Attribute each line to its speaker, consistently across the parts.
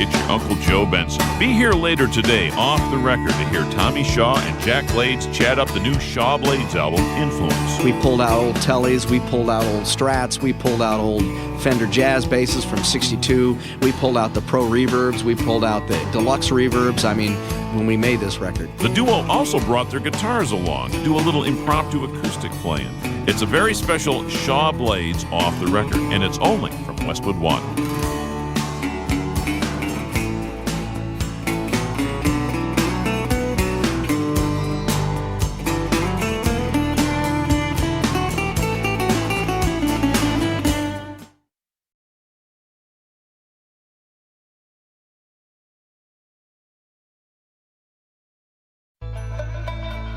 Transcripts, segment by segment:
Speaker 1: It's your Uncle Joe Benson. Be here later today, off the record, to hear Tommy Shaw and Jack Blades chat up the new Shaw Blades album, Influence.
Speaker 2: We pulled out old Tellys, we pulled out old Strats, we pulled out old Fender Jazz basses from '62, we pulled out the Pro reverbs, we pulled out the deluxe reverbs. I mean, when we made this record.
Speaker 1: The duo also brought their guitars along to do a little impromptu acoustic playing. It's a very special Shaw Blades off the record, and it's only from Westwood One.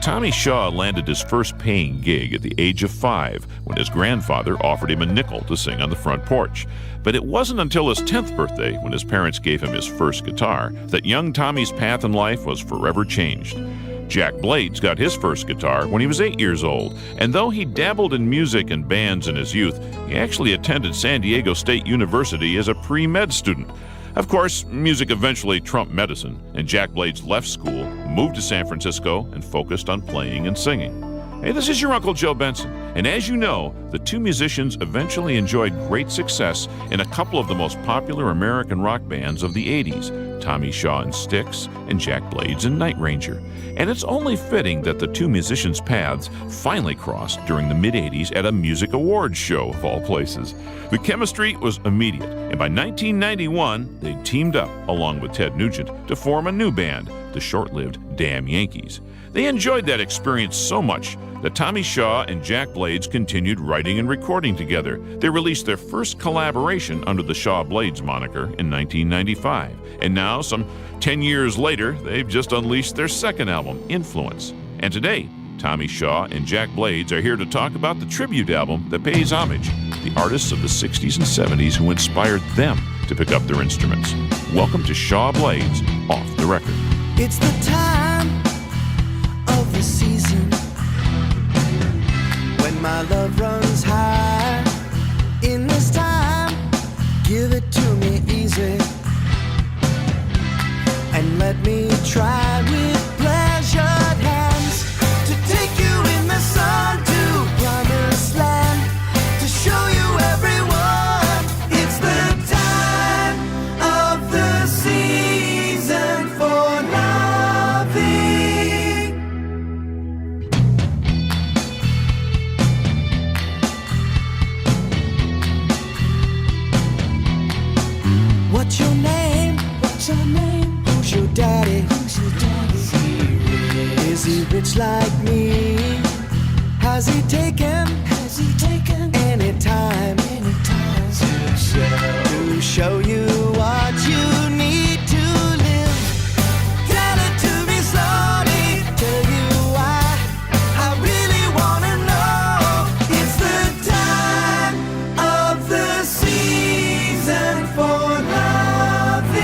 Speaker 1: Tommy Shaw landed his first paying gig at the age of 5 when his grandfather offered him a nickel to sing on the front porch. But it wasn't until his 10th birthday, when his parents gave him his first guitar, that young Tommy's path in life was forever changed. Jack Blades got his first guitar when he was 8 years old, and though he dabbled in music and bands in his youth, he actually attended San Diego State University as a pre-med student. Of course, music eventually trumped medicine, and Jack Blades left school, moved to San Francisco, and focused on playing and singing. Hey, this is your Uncle Joe Benson, and as you know, the two musicians eventually enjoyed great success in a couple of the most popular American rock bands of the 80s, Tommy Shaw and Styx, and Jack Blades and Night Ranger. And it's only fitting that the two musicians' paths finally crossed during the mid-80s at a music awards show, of all places. The chemistry was immediate, and by 1991, they teamed up, along with Ted Nugent, to form a new band, the short-lived Damn Yankees. They enjoyed that experience so much that Tommy Shaw and Jack Blades continued writing and recording together. They released their first collaboration under the Shaw Blades moniker in 1995. And now, some 10 years later, they've just unleashed their second album, Influence. And today, Tommy Shaw and Jack Blades are here to talk about the tribute album that pays homage to the artists of the 60s and 70s who inspired them to pick up their instruments. Welcome to Shaw Blades, Off the Record.
Speaker 3: It's the time of the season when my love runs high. In this time, give it to me easy and let me try with pleasured hands to take you in the sun to promised land, to show you everyone. It's the time of the season for loving. What's your name? What's your name? Who's your daddy? Who's your daddy? Is he rich like me? Has he taken any time to show you what you need to live? Tell it to me slowly, tell you why I really wanna know. It's the time of the season for loving.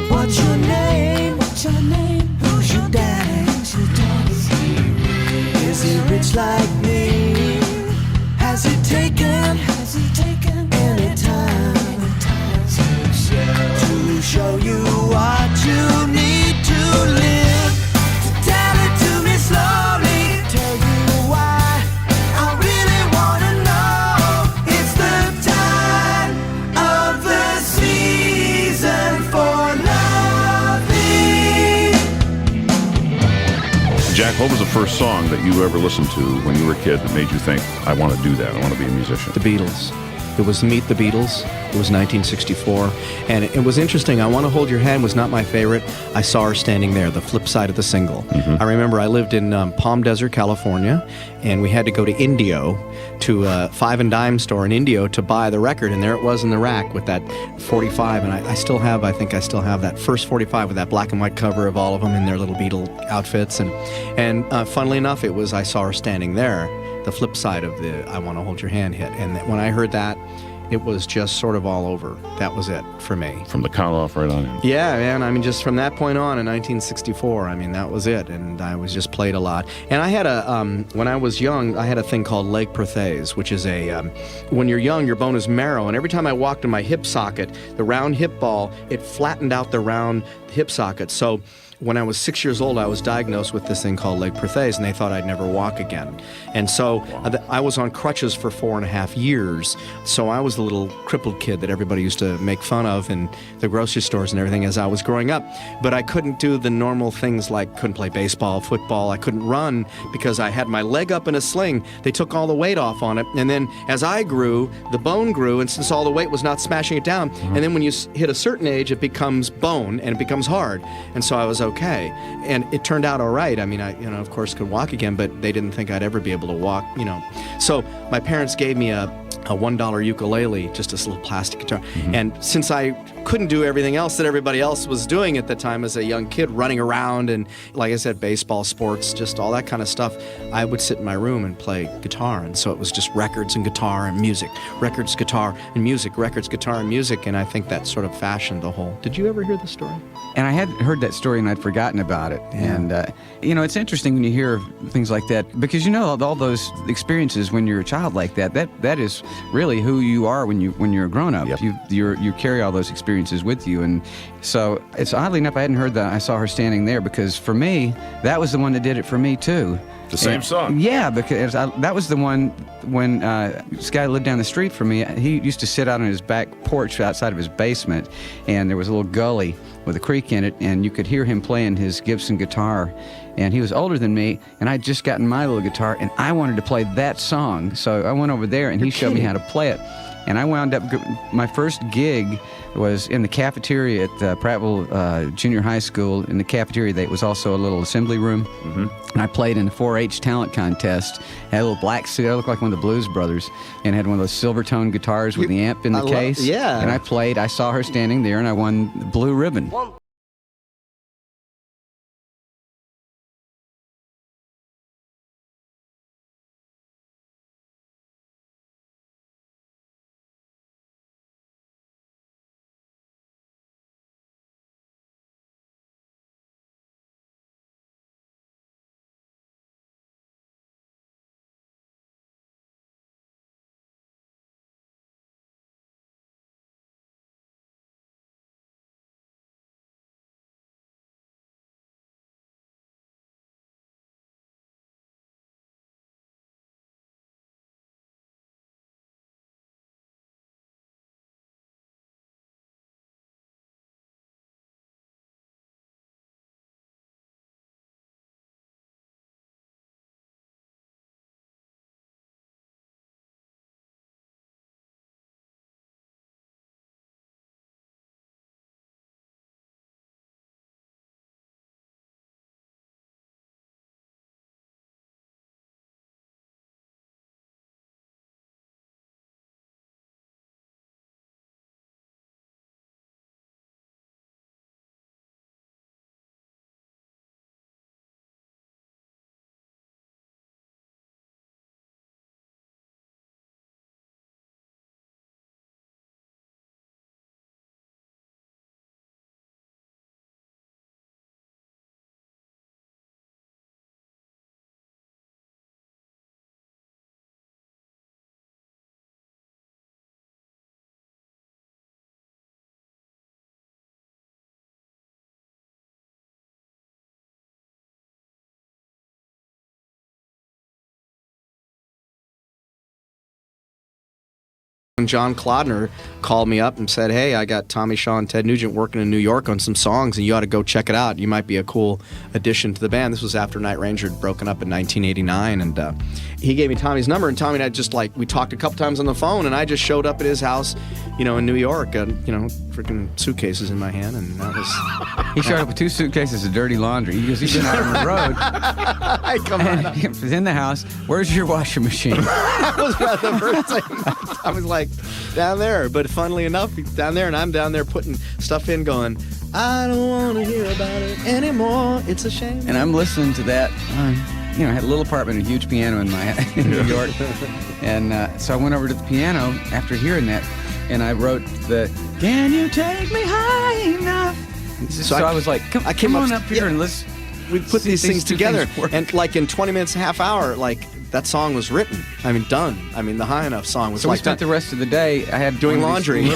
Speaker 3: What's your name? What's your name? Who's your daddy? Who's your daddy? Is he rich like me? Has he taken any time to show you what you need to live? To tell it to me slowly, tell you why I really wanna know. It's the time of the season for loving.
Speaker 4: Jack, what was the first song that you ever listened to when you were a kid that made you think, I want to do that, I want to be a musician?
Speaker 2: The Beatles. It was Meet the Beatles. It was 1964. And it was interesting. I Want to Hold Your Hand was not my favorite. I Saw Her Standing There, the flip side of the single. I remember I lived in Palm Desert, California, and we had to go to Indio, to a Five and Dime store in Indio to buy the record, and there it was in the rack with that 45, and I still have, I think I still have that first 45 with that black and white cover of all of them in their little Beatle outfits, and funnily enough, it was I Saw Her Standing There, the flip side of the I Want to Hold Your Hand hit, and when I heard that, it was just sort of all over. That was it for me.
Speaker 1: From the count off right on in.
Speaker 2: Yeah, man. I mean, just from that point on in 1964, I mean, that was it. And I was just played a lot. And I had when I was young, I had a thing called leg prothèse, which is when you're young, your bone is marrow. And every time I walked in my hip socket, the round hip ball, it flattened out the round hip socket. So when I was 6 years old, I was diagnosed with this thing called leg prothèse, and they thought I'd never walk again. And so I was on crutches for 4.5 years. So I was the little crippled kid that everybody used to make fun of in the grocery stores and everything as I was growing up. But I couldn't do the normal things like couldn't play baseball, football. I couldn't run because I had my leg up in a sling. They took all the weight off on it. And then as I grew, the bone grew, and since all the weight was not smashing it down, and then when you hit a certain age, it becomes bone and it becomes hard. And so I was okay. And it turned out all right. I mean, I, of course, could walk again, but they didn't think I'd ever be able to walk, So my parents gave me a $1 ukulele, just this little plastic guitar. And since I couldn't do everything else that everybody else was doing at the time as a young kid, running around and, like I said, baseball, sports, just all that kind of stuff, I would sit in my room and play guitar. And so it was just records and guitar and music, records, guitar and music, records, guitar and music. And I think that sort of fashioned the whole. Did you ever hear the story?
Speaker 4: And I had heard that story and I'd forgotten about it.
Speaker 2: Yeah.
Speaker 4: And, it's interesting when you hear things like that because all those experiences when you're a child like that is really who you are when you're a grown up.
Speaker 1: Yep.
Speaker 4: You carry all those experiences with you. And so it's oddly enough, I hadn't heard that I Saw Her Standing There because for me, that was the one that did it for me too.
Speaker 1: The same song.
Speaker 4: Yeah, because that was the one when this guy lived down the street from me. He used to sit out on his back porch outside of his basement, and there was a little gully with a creek in it, and you could hear him playing his Gibson guitar. And he was older than me, and I'd just gotten my little guitar, and I wanted to play that song. So I went over there, and he showed me how to play it. And I wound up, my first gig was in the cafeteria at Prattville Junior High School. In the cafeteria, there was also a little assembly room. And I played in the 4-H talent contest. Had a little black suit. I looked like one of the Blues Brothers. And had one of those silver tone guitars with the amp in the case.
Speaker 2: Yeah.
Speaker 4: And I played, I Saw Her Standing There, and I won the blue ribbon.
Speaker 2: John Clodner called me up and said, "Hey, I got Tommy Shaw and Ted Nugent working in New York on some songs, and you ought to go check it out. You might be a cool addition to the band." This was after Night Ranger had broken up in 1989, and he gave me Tommy's number, and Tommy and I just we talked a couple times on the phone, and I just showed up at his house, in New York, freaking suitcases in my hand, and that was.
Speaker 4: He showed up with 2 suitcases of dirty laundry. He's been out on the road.
Speaker 2: Come on.
Speaker 4: And he was in the house. Where's your washing machine?
Speaker 2: That was about the first thing. I was like, down there. But funnily enough, he's down there, and I'm down there putting stuff in going, I don't want to hear about it anymore. It's a shame.
Speaker 4: And I'm listening to that. I had a little apartment, a huge piano in New York. And so I went over to the piano after hearing that, and I wrote Can you take me high enough? So I was like, come on up here and let's...
Speaker 2: We put these things together,
Speaker 4: work.
Speaker 2: and in 20 minutes, half hour, that song was written. I mean, done. I mean, the High Enough song was
Speaker 4: so we spent the rest of the day. I had
Speaker 2: doing laundry.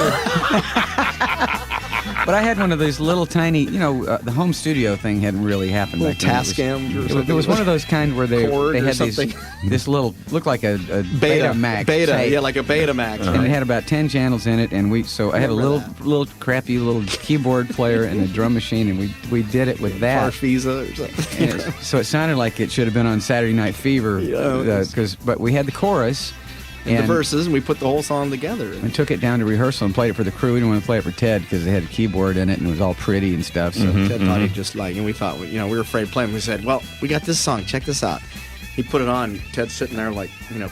Speaker 4: But I had one of those little tiny, the home studio thing hadn't really happened back then.
Speaker 2: Tascam or something.
Speaker 4: There was one of those kind where they had
Speaker 2: something.
Speaker 4: this little, looked like a Betamax.
Speaker 2: Beta, like a Betamax.
Speaker 4: And it had about 10 channels in it, and I had a little crappy little keyboard player and a drum machine, and we did it with that.
Speaker 2: Farfisa or something.
Speaker 4: So it sounded like it should have been on Saturday Night Fever, but we had the chorus.
Speaker 2: And the verses, and we put the whole song together.
Speaker 4: We took it down to rehearsal and played it for the crew. We didn't want to play it for Ted because it had a keyboard in it and it was all pretty and stuff. So
Speaker 2: Ted thought he'd just and we thought, we were afraid of playing. We said, well, we got this song. Check this out. He put it on. Ted's sitting there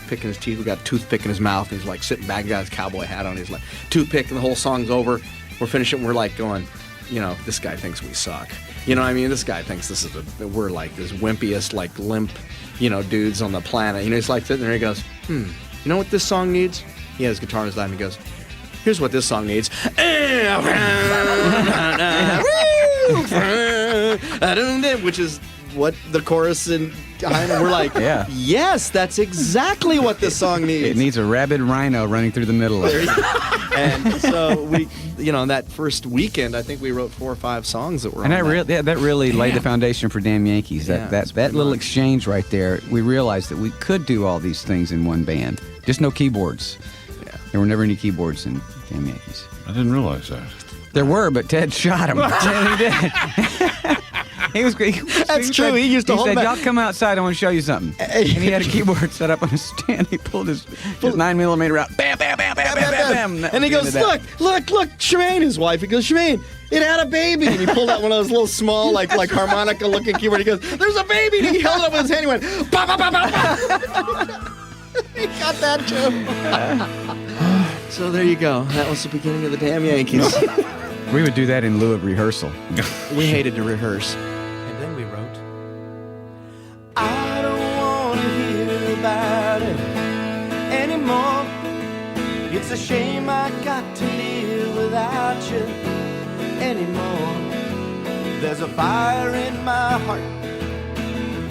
Speaker 2: picking his teeth. We got a toothpick in his mouth. And he's sitting back, got his cowboy hat on. He's toothpick, and the whole song's over. We're finishing. We're going, this guy thinks we suck. This guy thinks we're this wimpiest, limp, dudes on the planet. He's sitting there. He goes, You know what this song needs? He has his guitar in his lap and he goes, here's what this song needs. Which is what the chorus and we're like,
Speaker 4: yeah.
Speaker 2: Yes, that's exactly what this song needs.
Speaker 4: It needs a rabid rhino running through the middle of it.
Speaker 2: And so we, that first weekend, I think we wrote 4 or 5 songs that were
Speaker 4: and
Speaker 2: on
Speaker 4: that really laid the foundation for Damn Yankees. That little exchange right there, we realized that we could do all these things in one band. Just no keyboards.
Speaker 2: Yeah.
Speaker 4: There were never any keyboards in Damn Yankees.
Speaker 1: I didn't realize that.
Speaker 4: There were, but Ted shot him. He did.
Speaker 2: That's true. He used to hold
Speaker 4: said,
Speaker 2: back.
Speaker 4: Y'all come outside. I want to show you something. And he had a keyboard set up on a stand. He pulled his 9mm out. Bam, bam, bam, bam, bam, bam, bam.
Speaker 2: And he goes, look, Shemaine, his wife. He goes, Shemaine, it had a baby. And he pulled out one of those little small, like harmonica-looking keyboard. He goes, there's a baby. And he held it up with his hand. He went, pop, pop, pop, pop, pop. He got that too. So there you go. That was the beginning of the Damn Yankees.
Speaker 4: We would do that in lieu of rehearsal.
Speaker 2: We hated to rehearse.
Speaker 3: And then we wrote, I don't want to hear about it anymore. It's a shame I got to live without you anymore. There's a fire in my heart,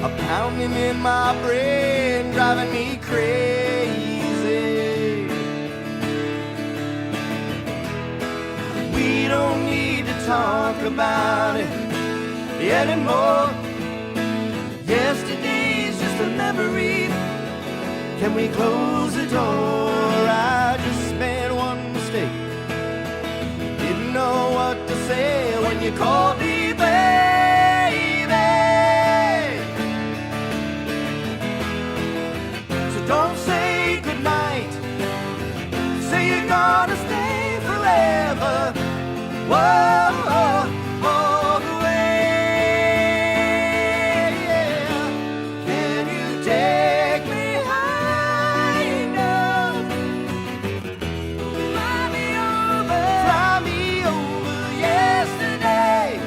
Speaker 3: a pounding in my brain, driving me crazy. We don't need to talk about it anymore. Yesterday's just a memory. Can we close the door? I just made one mistake. Didn't know what to say when you called me, baby. So don't say goodnight. Say you're gonna stay forever. Whoa, all the way, yeah. Can you take me high enough? Fly me over yesterday.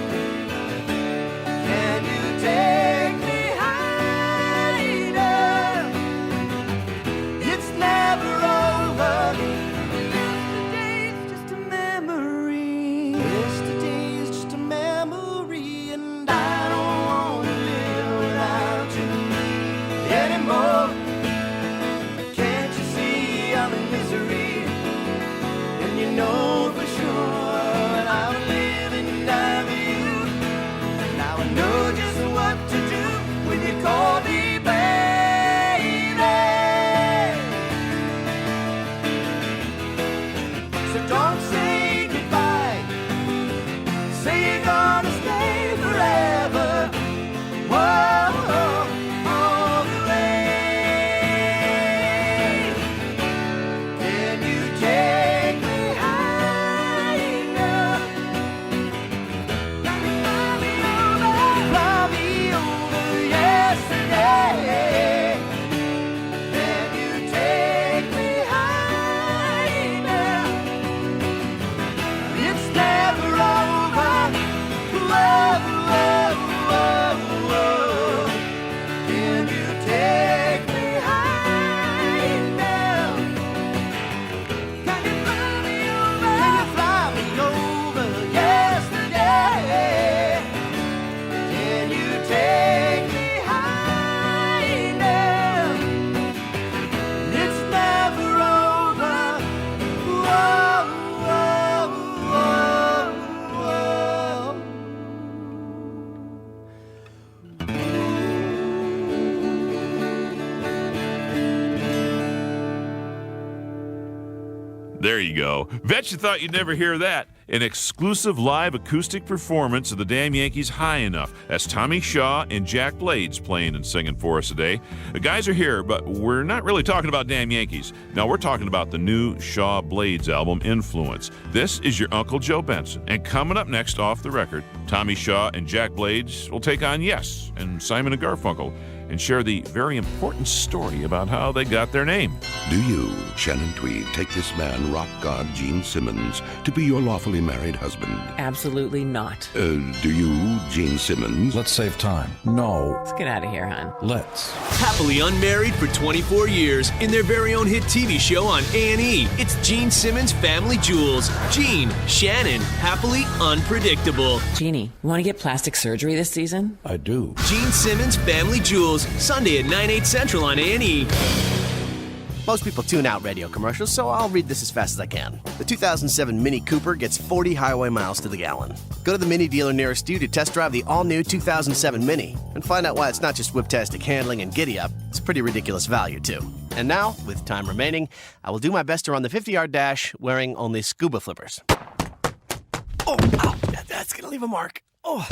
Speaker 1: There you go. Bet you thought you'd never hear that. An exclusive live acoustic performance of the Damn Yankees High Enough. That's Tommy Shaw and Jack Blades playing and singing for us today. The guys are here, but we're not really talking about Damn Yankees. No, we're talking about the new Shaw Blades album, Influence. This is your Uncle Joe Benson. And coming up next off the record, Tommy Shaw and Jack Blades will take on Yes and Simon and Garfunkel and share the very important story about how they got their name.
Speaker 5: Do you, Shannon Tweed, take this man, rock god Gene Simmons, to be your lawfully married husband?
Speaker 6: Absolutely not.
Speaker 5: Do you, Gene Simmons?
Speaker 7: Let's save time. No.
Speaker 6: Let's get out of here, hon.
Speaker 7: Let's.
Speaker 8: Happily unmarried for 24 years in their very own hit TV show on A&E. It's Gene Simmons' Family Jewels. Gene, Shannon, happily unpredictable.
Speaker 6: Jeannie, you want to get plastic surgery this season?
Speaker 7: I do.
Speaker 8: Gene Simmons' Family Jewels, Sunday at 9/8 Central on A&E.
Speaker 9: Most people tune out radio commercials, so I'll read this as fast as I can. The 2007 Mini Cooper gets 40 highway miles to the gallon. Go to the Mini dealer nearest you to test drive the all-new 2007 Mini and find out why it's not just whip-tastic handling and giddy-up, it's pretty ridiculous value, too. And now, with time remaining, I will do my best to run the 50-yard dash wearing only scuba flippers. Oh, ow, that's gonna leave a mark. Oh,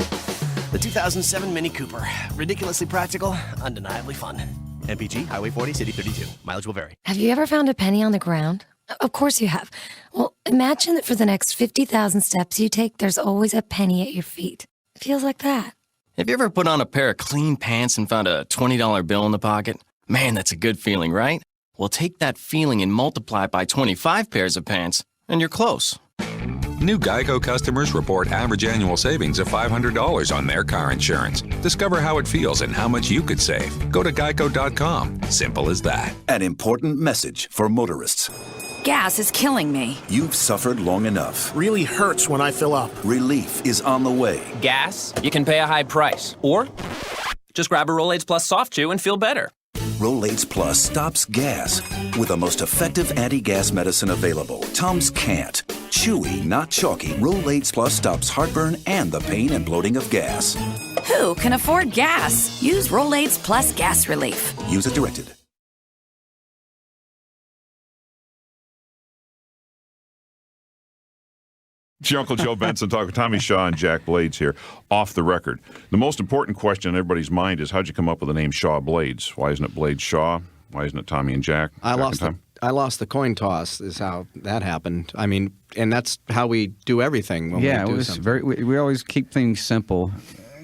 Speaker 9: the 2007 Mini Cooper. Ridiculously practical, undeniably fun. MPG, Highway 40, City 32. Mileage will vary.
Speaker 10: Have you ever found a penny on the ground? Of course you have. Well, imagine that for the next 50,000 steps you take, there's always a penny at your feet. It feels like that.
Speaker 11: Have you ever put on a pair of clean pants and found a $20 bill in the pocket? Man, that's a good feeling, right? Well, take that feeling and multiply it by 25 pairs of pants, and you're close.
Speaker 12: New GEICO customers report average annual savings of $500 on their car insurance. Discover how it feels and how much you could save. Go to geico.com. Simple as that.
Speaker 13: An important message for motorists.
Speaker 14: Gas is killing me.
Speaker 13: You've suffered long enough.
Speaker 15: Really hurts when I fill up.
Speaker 13: Relief is on the way.
Speaker 11: Gas? You can pay a high price. Or just grab a Rolaids Plus Soft Chew and feel better.
Speaker 13: Rolaids Plus stops gas with the most effective anti-gas medicine available. Tums can't. Chewy, not chalky, Rolaids Plus stops heartburn and the pain and bloating of gas.
Speaker 14: Who can afford gas? Use Rolaids Plus Gas Relief.
Speaker 13: Use it directed.
Speaker 1: It's your Uncle Joe Benson talking with Tommy Shaw and Jack Blades here, off the record. The most important question in everybody's mind is, how'd you come up with the name Shaw Blades? Why isn't it Blades Shaw? Why isn't it Tommy and Jack?
Speaker 2: I lost the coin toss is how that happened. I mean, and that's how we do everything when we do
Speaker 4: it was
Speaker 2: something.
Speaker 4: we always keep things simple.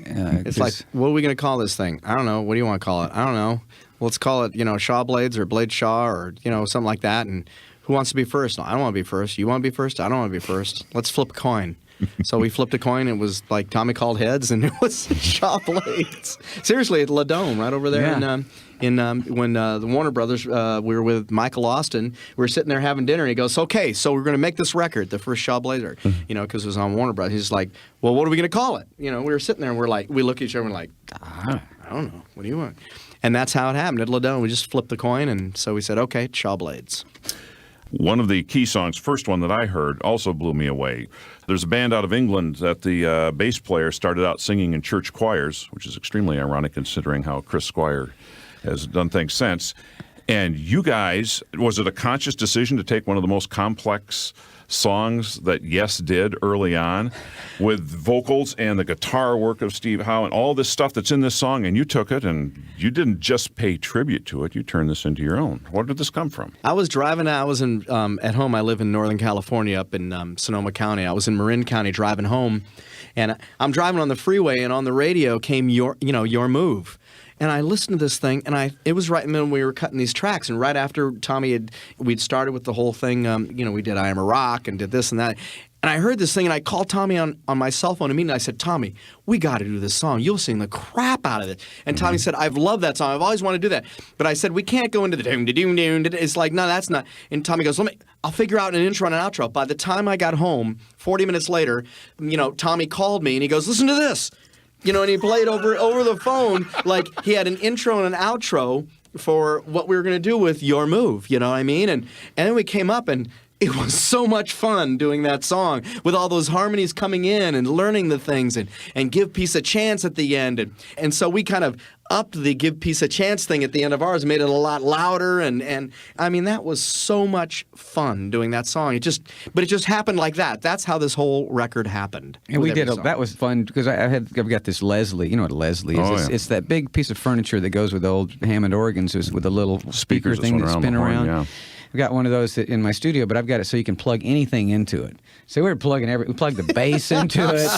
Speaker 2: It's like, what are we going to call this thing? I don't know. What do you want to call it? I don't know. Let's call it, Shaw Blades or Blade Shaw or, something like that. And who wants to be first? No, I don't want to be first. You want to be first? I don't want to be first. Let's flip a coin. So we flipped a coin. It was like Tommy called heads, and it was Shaw Blades. Seriously, at Ladome, right over there when the Warner Brothers, we were with Michael Austin. We were sitting there having dinner, and he goes, "Okay, so we're going to make this record, the first Shaw Blazer, because it was on Warner Brothers." He's like, "Well, what are we going to call it?" We were sitting there, and we look at each other, and we're like, I don't know. What do you want? And that's how it happened at Ladome. We just flipped the coin, and so we said, "Okay, Shaw Blades."
Speaker 1: One of the key songs, first one that I heard, also blew me away. There's a band out of England that the bass player started out singing in church choirs, which is extremely ironic considering how Chris Squire has done things since. And you guys, was it a conscious decision to take one of the most complex songs that Yes did early on with vocals and the guitar work of Steve Howe and all this stuff that's in this song, and you took it and you didn't just pay tribute to it, you turned this into your own. Where did this come from?
Speaker 2: I was driving, I was in at home. I live in Northern California up in Sonoma County. I was in Marin County driving home, and I'm driving on the freeway, and on the radio came Your Move. And I listened to this thing, and it was right when we were cutting these tracks, and right after we'd started with the whole thing, we did I Am a Rock and did this and that. And I heard this thing, and I called Tommy on my cell phone immediately. I said, "Tommy, we got to do this song. You'll sing the crap out of it." And Tommy said, "I've loved that song. I've always wanted to do that." But I said, "We can't go into the doom. It's like, no, that's not." And Tommy goes, I'll figure out an intro and an outro. By the time I got home, 40 minutes later, Tommy called me, and he goes, "Listen to this." And he played over the phone, like he had an intro and an outro for what we were going to do with Your Move, you know what I mean? And then we came up, and it was so much fun doing that song with all those harmonies coming in and learning the things and Give Peace a Chance at the end. And so we kind of upped the Give Peace a Chance thing at the end of ours, made it a lot louder. And I mean, that was so much fun doing that song. But it just happened like that. That's how this whole record happened.
Speaker 4: And we did. That was fun because I've got this Leslie. You know what a Leslie is?
Speaker 1: Oh,
Speaker 4: It's that big piece of furniture that goes with the old Hammond organs with a little speaker
Speaker 1: Speakers that
Speaker 4: thing
Speaker 1: spin
Speaker 4: that
Speaker 1: around
Speaker 4: spin
Speaker 1: the horn,
Speaker 4: around.
Speaker 1: yeah.
Speaker 4: I've got one of those in my studio, but I've got it so you can plug anything into it. So we plugged the bass into it,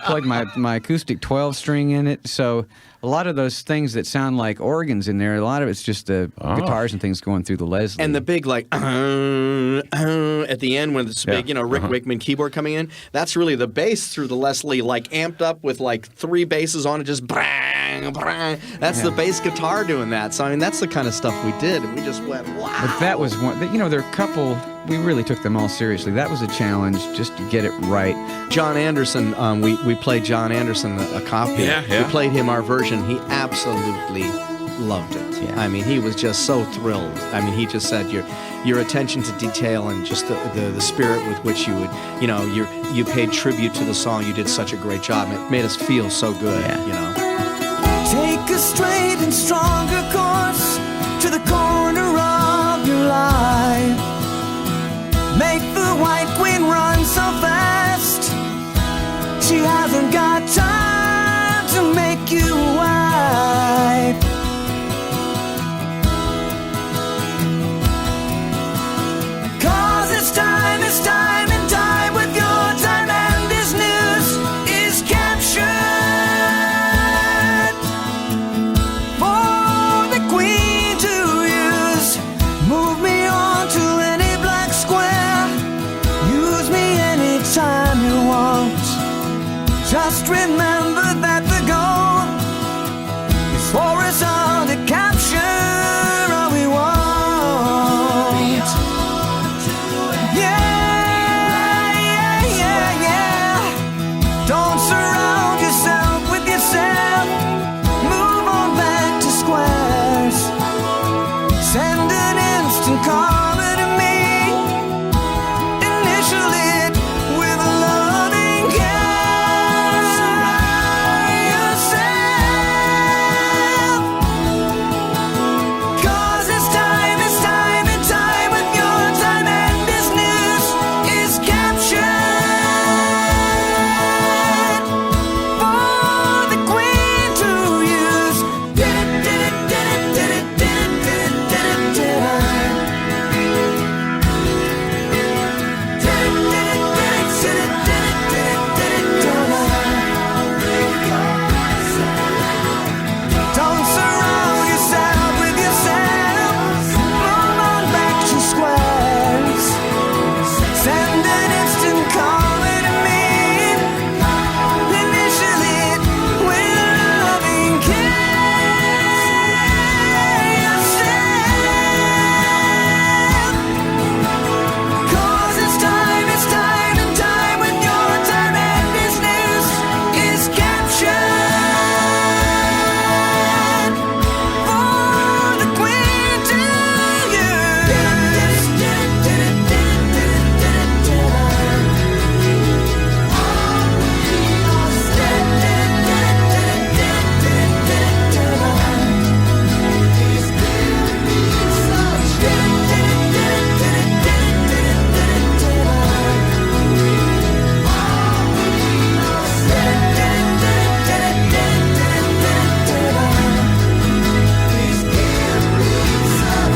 Speaker 4: plugged my acoustic 12-string in it. So a lot of those things that sound like organs in there, a lot of it's just the guitars and things going through the Leslie.
Speaker 2: And the big at the end when it's big, Rick Wakeman keyboard coming in, that's really the bass through the Leslie, like amped up with like 3 basses on it, just brang, brang. That's the bass guitar doing that. So I mean, that's the kind of stuff we did, and we just went, wow.
Speaker 4: But that was one. There are a couple. We really took them all seriously. That was a challenge just to get it right.
Speaker 2: John Anderson, we played John Anderson a copy.
Speaker 1: Yeah.
Speaker 2: We played him our version. He absolutely loved it.
Speaker 4: Yeah.
Speaker 2: I mean, he was just so thrilled. I mean, he just said your attention to detail and just the spirit with which you would, you paid tribute to the song. You did such a great job. It made us feel so good.
Speaker 3: Take a straight and stronger course to the corner of your life. Make the White Queen run so fast. She hasn't got time to make you wife. Cause it's time and time with your time, and this news is captured for the Queen to use. Move me on to any black square. Use me anytime you want. Just remember that the goal is for us all to capture all we want. Yeah. Don't surround yourself with yourself. Move on back to squares. Send an instant karma to me. Initial it with a loving care. Surround yourself. Cause it's time and time with your time, and this news is captured for the Queen to use. Don't surround yourself with yourself. Move on back to squares. Send an instant comment to me. Initial it with loving care. Yourself. Cause it's time and time with your time, and this news is captured for the Queen to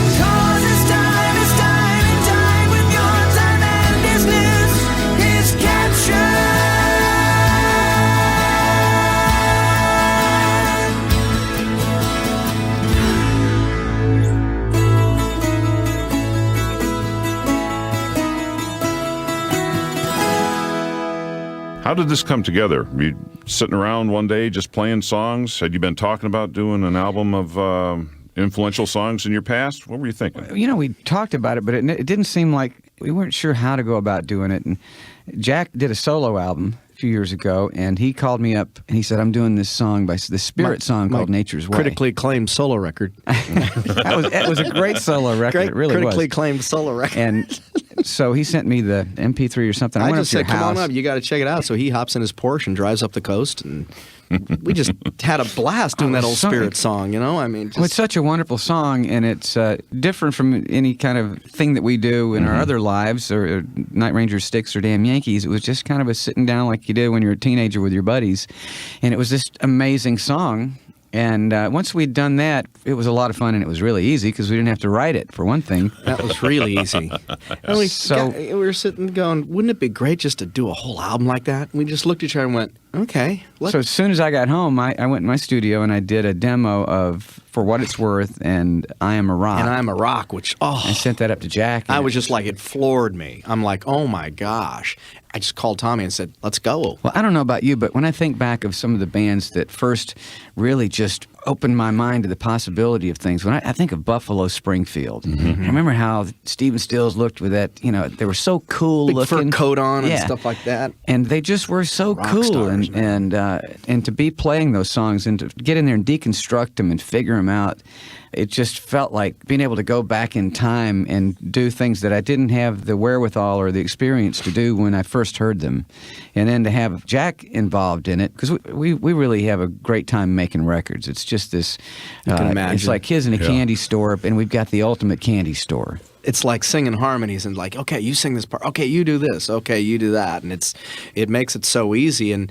Speaker 3: Cause it's time and time with your time, and this news is captured.
Speaker 1: How did this come together? Were you sitting around one day just playing songs? Had you been talking about doing an album of influential songs in your past? What were you thinking?
Speaker 4: We talked about it, but it didn't seem like we weren't sure how to go about doing it. And Jack did a solo album a few years ago, and he called me up and he said, "I'm doing this song by the Spirit song called Nature's Way."
Speaker 2: Critically acclaimed solo record.
Speaker 4: It was a great solo record.
Speaker 2: Great
Speaker 4: It really
Speaker 2: critically
Speaker 4: was.
Speaker 2: acclaimed solo record.
Speaker 4: And So he sent me the MP3 or something. I
Speaker 2: I
Speaker 4: went
Speaker 2: just
Speaker 4: up to
Speaker 2: said,
Speaker 4: your
Speaker 2: come on
Speaker 4: house.
Speaker 2: up, you got to check it out. So he hops in his Porsche and drives up the coast, and we just had a blast doing that old
Speaker 4: so-
Speaker 2: Spirit song, you know? I mean,
Speaker 4: Well, it's such a wonderful song, and it's different from any kind of thing that we do in our other lives, or Night Ranger Sticks or Damn Yankees. It was just kind of a sitting down like you did when you're a teenager with your buddies, and it was this amazing song. And once we'd done that, it was a lot of fun, and it was really easy because we didn't have to write it, for one thing.
Speaker 2: that was really easy. And
Speaker 4: So-
Speaker 2: we were sitting going, wouldn't it be great just to do a whole album like that? And we just looked at each other and went, okay.
Speaker 4: So as soon as I got home, I went in my studio and I did a demo of For What It's Worth and I Am a Rock.
Speaker 2: And I'm a Rock, which,
Speaker 4: I sent that up to Jack.
Speaker 2: I
Speaker 4: and
Speaker 2: was just like, it floored me. I'm like, oh my gosh. I just called Tommy and said, let's go.
Speaker 4: Well, I don't know about you, but when I think back of some of the bands that first really just opened my mind to the possibility of things, when I think of Buffalo Springfield, I remember how Stephen Stills looked with that, they were so cool
Speaker 2: Big
Speaker 4: looking.
Speaker 2: fur coat on and
Speaker 4: Yeah.
Speaker 2: stuff like that.
Speaker 4: And they just were so
Speaker 2: Rock
Speaker 4: cool,
Speaker 2: stars,
Speaker 4: and to be playing those songs and to get in there and deconstruct them and figure them out, it just felt like being able to go back in time and do things that I didn't have the wherewithal or the experience to do when I first heard them, and then to have Jack involved in it, because we really have a great time making records. It's just this,
Speaker 2: can imagine.
Speaker 4: it's like kids in a candy store, and we've got the ultimate candy store.
Speaker 2: It's like singing harmonies and like, okay, you sing this part, okay, you do this, okay, you do that, and it makes it so easy, and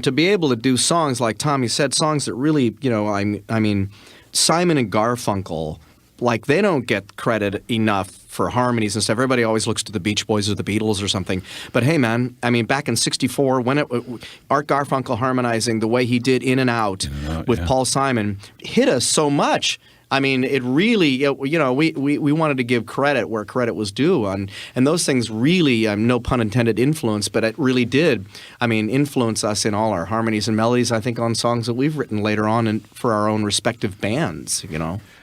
Speaker 2: to be able to do songs like Tommy said, songs that really, I mean, Simon and Garfunkel, like they don't get credit enough for harmonies and stuff. Everybody always looks to the Beach Boys or the Beatles or something. But hey, man, I mean, back in '64, when Art Garfunkel harmonizing the way he did In and Out with Paul Simon hit us so much. I mean, it really, we wanted to give credit where credit was due, and those things really, no pun intended, influence, but it really did, influence us in all our harmonies and melodies, I think, on songs that we've written later on and for our own respective bands,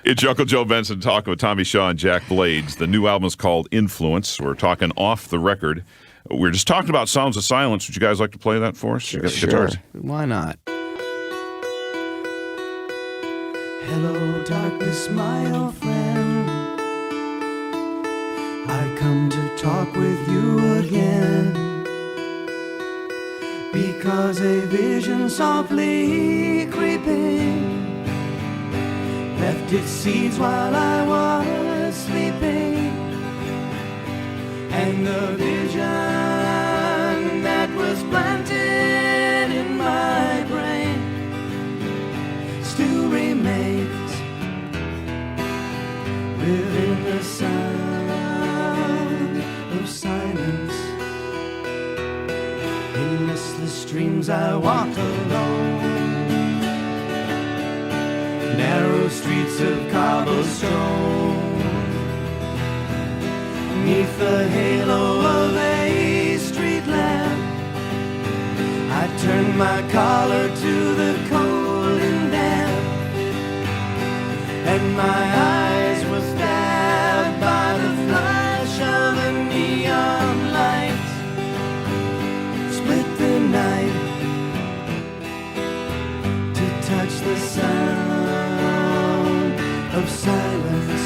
Speaker 1: It's Uncle Joe Benson talking with Tommy Shaw and Jack Blades. The new album is called Influence. We're talking off the record. We're just talking about Sounds of Silence. Would you guys like to play that for us?
Speaker 2: Sure.
Speaker 1: You got the guitars?
Speaker 2: Why not?
Speaker 3: Hello, darkness, my old friend. I come to talk with you again, because a vision softly creeping left its seeds while I was sleeping, and the vision that was planted in my brain still remains within the sound of silence. In listless dreams I walk alone, narrow streets of cobblestone, neath the halo of a street lamp. I turn my collar to the cold and damp, and my eyes were stabbed by the flash of a neon light. Split the night to touch the sound of silence,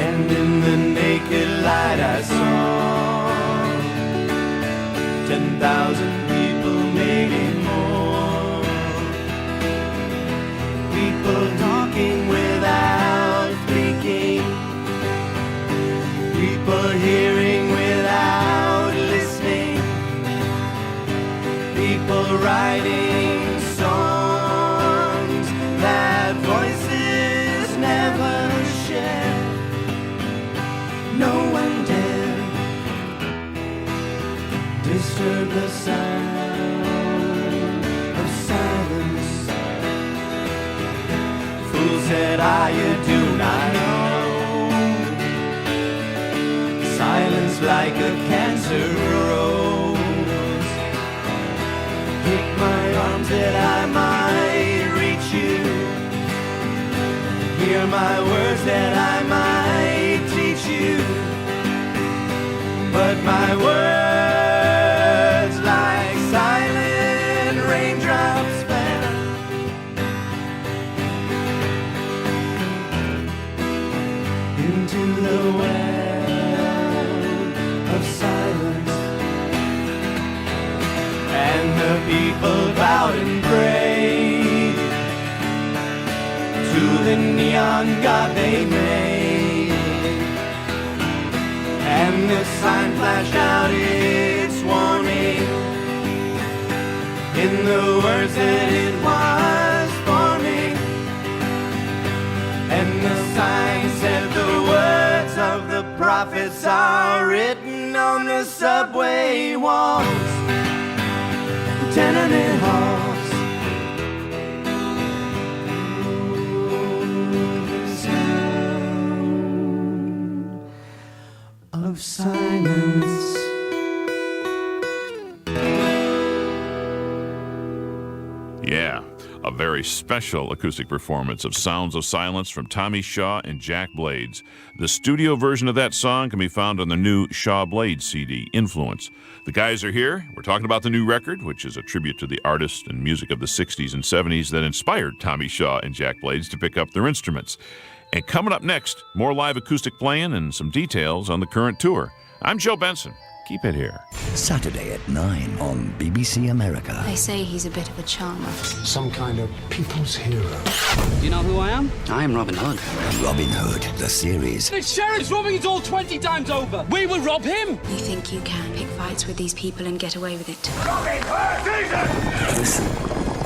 Speaker 3: and in the naked light I saw 10,000 people, maybe more. People talking without speaking, people hearing without listening, people writing songs that voices never share. No one dared disturb the sound of silence. Fool said I, you do not know. Silence like a cancer rose. Kick my arms that I might reach you. Hear my words that I might teach you. But my words like silent raindrops fell into the well. sun god they made. And the sign flashed out its warning in the words that it was forming. And the sign said the words of the prophets are written on the subway walls, tenement halls. Of silence.
Speaker 1: Yeah, a very special acoustic performance of Sounds of Silence from Tommy Shaw and Jack Blades. The studio version of that song can be found on the new Shaw Blades CD, Influence. The guys are here. We're talking about the new record, which is a tribute to the artists and music of the 60s and 70s that inspired Tommy Shaw and Jack Blades to pick up their instruments. And coming up next, more live acoustic playing and some details on the current tour. I'm Joe Benson. Keep it here.
Speaker 7: Saturday at 9 on BBC America.
Speaker 15: They say he's a bit of a charmer.
Speaker 7: Some kind of people's hero.
Speaker 16: Do you know who I am? I am Robin Hood.
Speaker 7: Robin Hood, the series.
Speaker 16: The sheriff's robbing us all 20 times over. We will rob him.
Speaker 15: You think you can pick fights with these people and get away with it?
Speaker 16: Robin Hood,
Speaker 17: listen,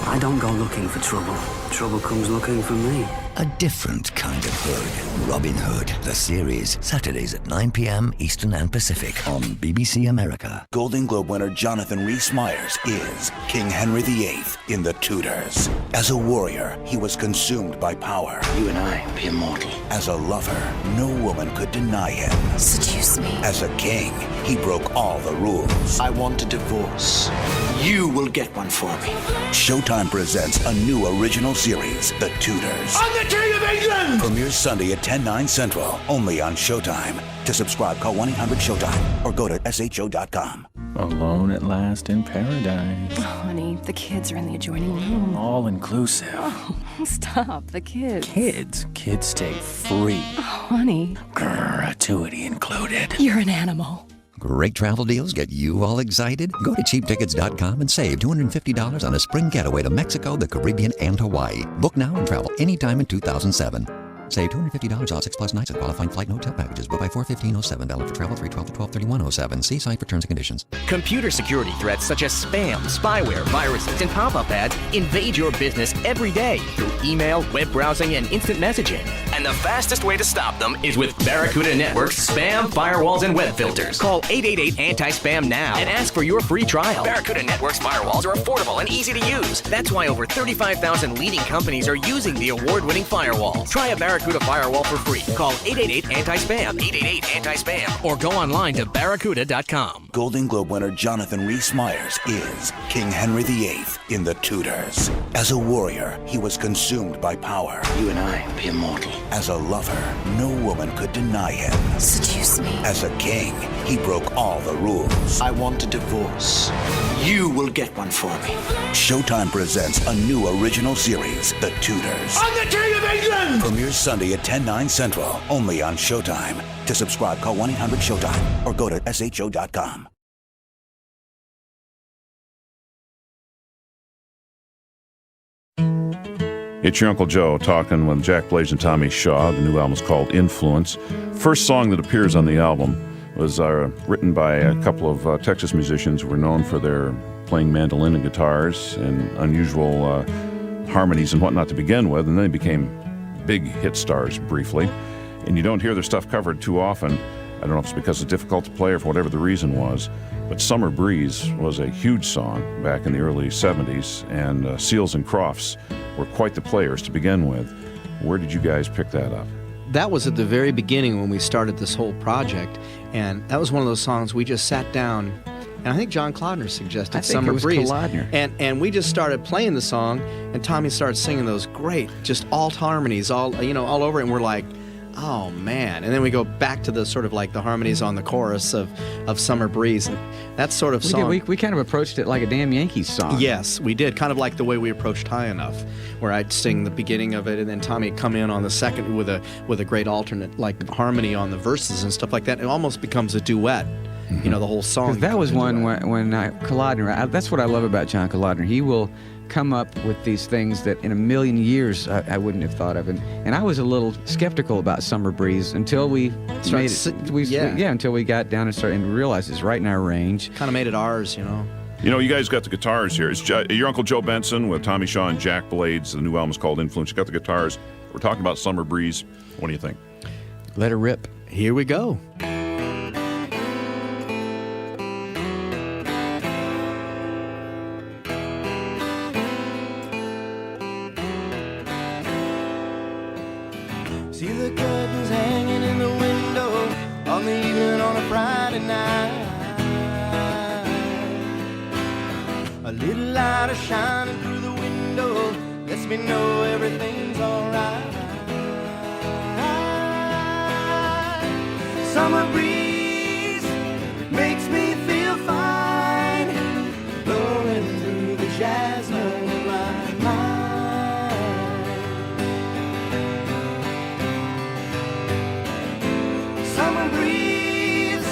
Speaker 17: I don't go looking for trouble. Trouble comes looking for me.
Speaker 7: A different kind of hood. Robin Hood, the series. Saturdays at 9 p.m. Eastern and Pacific on BBC America.
Speaker 13: Golden Globe winner Jonathan Rhys-Meyers is King Henry VIII in The Tudors. As a warrior, he was consumed by power.
Speaker 17: You and I be immortal.
Speaker 13: As a lover, no woman could deny him.
Speaker 15: Seduce me.
Speaker 13: As a king, he broke all the rules.
Speaker 17: I want a divorce. You will get one for me.
Speaker 13: Showtime presents a new original series, The Tudors.
Speaker 3: I'm the King of England!
Speaker 13: Premieres Sunday at 10/9 Central, only on Showtime. To subscribe, call 1-800-SHOWTIME or go to sho.com.
Speaker 18: Alone at last in paradise.
Speaker 14: Oh, honey, the kids are in the adjoining room.
Speaker 18: All inclusive.
Speaker 14: Oh, stop, the kids.
Speaker 18: Kids stay free.
Speaker 14: Oh, honey.
Speaker 18: Gratuity included.
Speaker 14: You're an animal.
Speaker 7: Great travel deals get you all excited? Go to cheaptickets.com and save $250 on a spring getaway to Mexico, the Caribbean, and Hawaii. Book now and travel anytime in 2007. Save $250 on 6+ nights at qualifying flight and hotel packages. Book by 4/15/07. Valid for travel 3/12/12/31/07. See site for terms and conditions.
Speaker 19: Computer security threats such as spam, spyware, viruses, and pop-up ads invade your business every day through email, web browsing, and instant messaging. And the fastest way to stop them is with Barracuda Network's spam, firewalls, and web filters. Call 888-ANTI-SPAM now and ask for your free trial. Barracuda Network's firewalls are affordable and easy to use. That's why over 35,000 leading companies are using the award-winning firewalls. Try a Barracuda firewall for free. Call 888-ANTI-SPAM, 888-ANTI-SPAM, or go online to barracuda.com.
Speaker 13: Golden Globe winner Jonathan Rhys-Meyers is King Henry VIII in The Tudors. As a warrior, he was consumed by power.
Speaker 17: You and I be immortal.
Speaker 13: As a lover, no woman could deny him.
Speaker 15: Seduce me.
Speaker 13: As a king, he broke all the rules.
Speaker 17: I want a divorce. You will get one for me.
Speaker 13: Showtime presents a new original series, The Tudors.
Speaker 3: I'm the King of England!
Speaker 13: Premieres Sunday at 10/9 Central, only on Showtime. To subscribe, call 1-800-SHOWTIME or go to sho.com.
Speaker 1: It's your Uncle Joe talking with Jack Blades and Tommy Shaw. The new album is called Influence. First song that appears on the album was written by a couple of Texas musicians who were known for their playing mandolin and guitars and unusual harmonies and whatnot to begin with, and then they became big hit stars briefly. And you don't hear their stuff covered too often. I don't know if it's because it's difficult to play or for whatever the reason was, but Summer Breeze was a huge song back in the early 70s, and Seals and Crofts were quite the players to begin with. Where did you guys pick that up?
Speaker 2: That was at the very beginning when we started this whole project, and that was one of those songs we just sat down, and I think John Clodner suggested Summer Breeze. And we just started playing the song, and Tommy started singing those great, just alt harmonies all over it, and we're like, oh man. And then we go back to the sort of like the harmonies on the chorus of Summer Breeze, and that sort of song.
Speaker 4: We kind of approached it like a damn Yankees song.
Speaker 2: Yes, we did, kind of like the way we approached High Enough, where I'd sing the beginning of it, and then Tommy would come in on the second with a great alternate like harmony on the verses and stuff like that. It almost becomes a duet. you know, the whole song.
Speaker 4: 'Cause that was one when Kalodner, that's what I love about John Kalodner. He will come up with these things that in a million years I wouldn't have thought of. And I was a little skeptical about Summer Breeze until we made it. Until we got down and started and realized it's right in our range.
Speaker 2: Kind of made it ours, you know.
Speaker 1: You know, you guys got the guitars here. It's your Uncle Joe Benson with Tommy Shaw and Jack Blades. The new album is called Influence. You got the guitars. We're talking about Summer Breeze. What do you think?
Speaker 4: Let it rip.
Speaker 2: Here we go.
Speaker 3: See the curtains hanging in the window on the evening on a Friday night. A little light is shining through the window, lets me know everything's alright. Summer breeze makes me feel fine, blowing through the jasmine in my mind. Summer breeze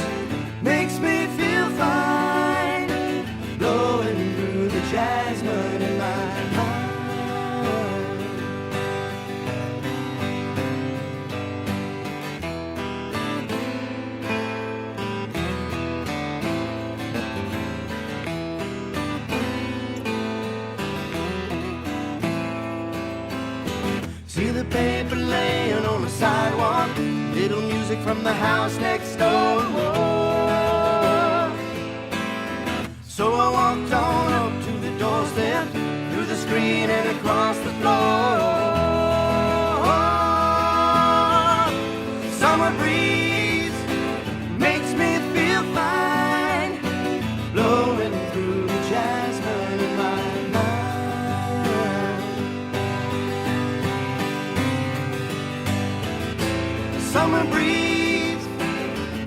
Speaker 3: makes me feel fine, blowing through the jasmine in my mind. See the paper laying on the sidewalk, little music from the house next door. So I walked on up to the doorstep, through the screen and across the floor. Summer breeze makes me feel fine, blowing through the jasmine in my mind. Summer breeze